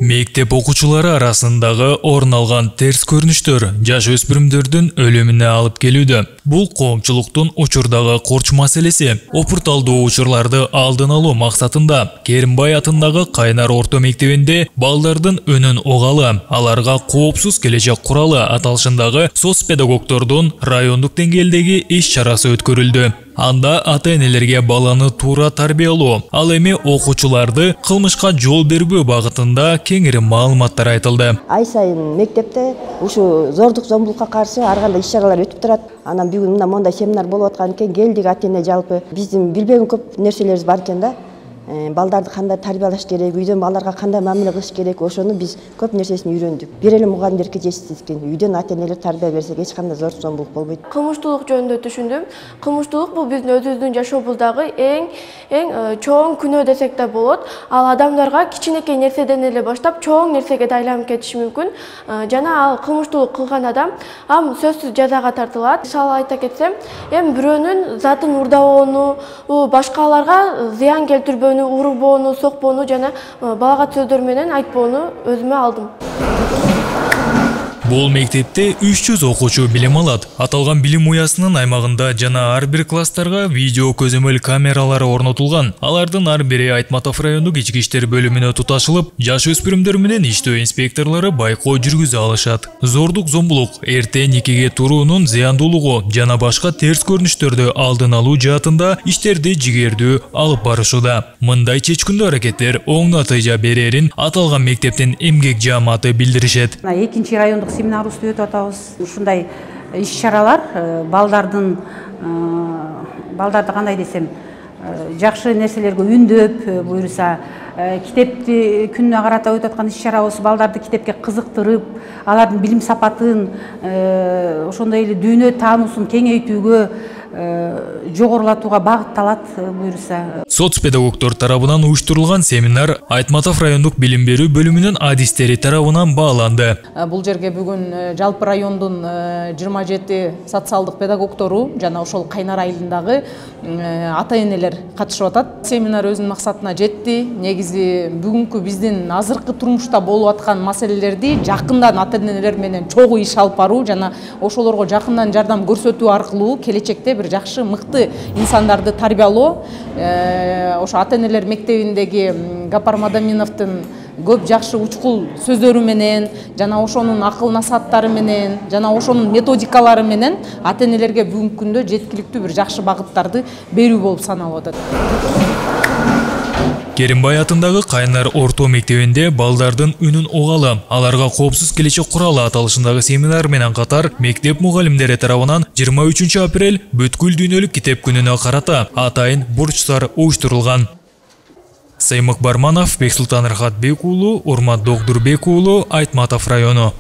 Мектеп окуучулары арасындагы орун алган терс көрүнүштөр жаш өспүрүмдөрдүн өлүмүнө алып келүүдө. Бул коомчулуктун учурдагы корч маселеси. Опурталдуу учурларды алдын алуу максатында Керимбай атындагы Кайнар орто мектебинде балдардын өнүн угалы, аларга коопсуз келечек куралы аталышындагы соцпедагогдордун райондук деңгээлдеги иш-чарасы өткөрүлдү. Анда ата-энелерге баланы туура тарбиялоо, ал эми окуучуларды кылмышка жол бербөө багытында кеңири маалыматтар айтылды. Ай сайын мектепте ушу зордук зомбулукка каршы ар кандай иш-чаралар өтүп турат. Анан бүгүн мына мондай семинар болуп аткан экен, келдик ата-эне жалпы. Биздин билбеген көп нерселерибиз бар экен да. Балдарды кандай тарбиялаш керек, үйдөн балдарга кандай мамиле кылыш керек, ошону биз көп нерсесин үйрөндүк. Бир эле мугалимдерге жетиштик. Үйдөн ата-энелер тарбия берсек эч кандай зор зомбулук болбойт. Кылмыштуулук жөнүндө түшүндүм. Кылмыштуулук бул биздин өзүбүздүн жашообуздагы эң чоң күнөө десек да болот. Ал адамдарга кичинекей нерседен эле баштап чоң нерсеге да айланып кетиши мүмкүн. Жана ал кылмыштуулук кылган адам сөзсүз жазага тартылат. Мисалы айта кетсем, бирөөнүн затын уурдабоону, башкаларга зыян келтирбөө, урубоону, сокпоону жана балагат сөздөр менен айтпоону өзүмө алдым. Бул мектепте 300 окуучу билим алат. Аталган билим уясынын аймагында жана ар бир класстарга видео көзөмөл камералары орнотулган. Алардын ар бири Айтматов райондук ички иштер бөлүмүнө туташылып, жаш өспүрүмдөр менен иштөө инспекторлору байкоо жүргүзө алышат. Зордук зомбулук, эрте никеге туруунун зыяндуулугу жана башка терс көрүнүштөрдү алдын алуу жаатында иштерди жигердүү алып барышууда. Мындай чечкиндүү аракеттер оң натыйжа берерин аталган мектептин эмгек жааматы билдиришет. Экинчи райондук семинарыбызды өтүп атабыз. Ушундай иш-чаралар балдарды кандай десем, жакшы нерселерге үндөп, буюрса, китепти күнүнө карата өтүп аткан иш-чарабыз балдарды китепке кызыктырып, алардын билим сапатын, ошондой эле дүйнө таануусун кеңейтүүгө, жогорулатууга багытталат, буюрса. Соцпедагогдор тарабынан уюштурулган семинар Айтматов райондук билим берүү бөлүмүнүн адистери тарабынан бааланды. Бул жерге бүгүн жалпы райондун 27 социалдык педагогдору жана ошол Кайнар айылындагы ата-энелер катышып атат. Семинар өзүнүн максатына жетти. Негизи бүгүнкү биздин азыркы турмушта болуп аткан маселелерди жакындан ата-энелер менен чогуу иш алып баруу жана ошолорго жакындан жардам көрсөтүү аркылуу келечекте бир жакшы мыкты инсандарды тарбиялоо, ошо ата-энелер мектебиндеги Гапар Мадаминовдун көп жакшы учкул сөздөрү менен жана ошонун акыл насааттары менен жана ошонун методикалары менен ата-энелерге бүгүнкү күндө жеткиликтүү бир жакшы багыттарды берүү болуп саналып атат. Керимбай атындагы Кайнар орто мектебинде балдардын үнүн угалы, аларга коопсуз келечек куралы аталышындагы семинар менен катар мектеп мугалимдери тарабынан 23 апрель бүткүл дүйнөлүк китеп күнүнө карата атайын бурчтар уюштурулган. Саймык Барманов, Бексултан Рахатбек уулу, Урмат Догдурбек уулу, Айтматов району.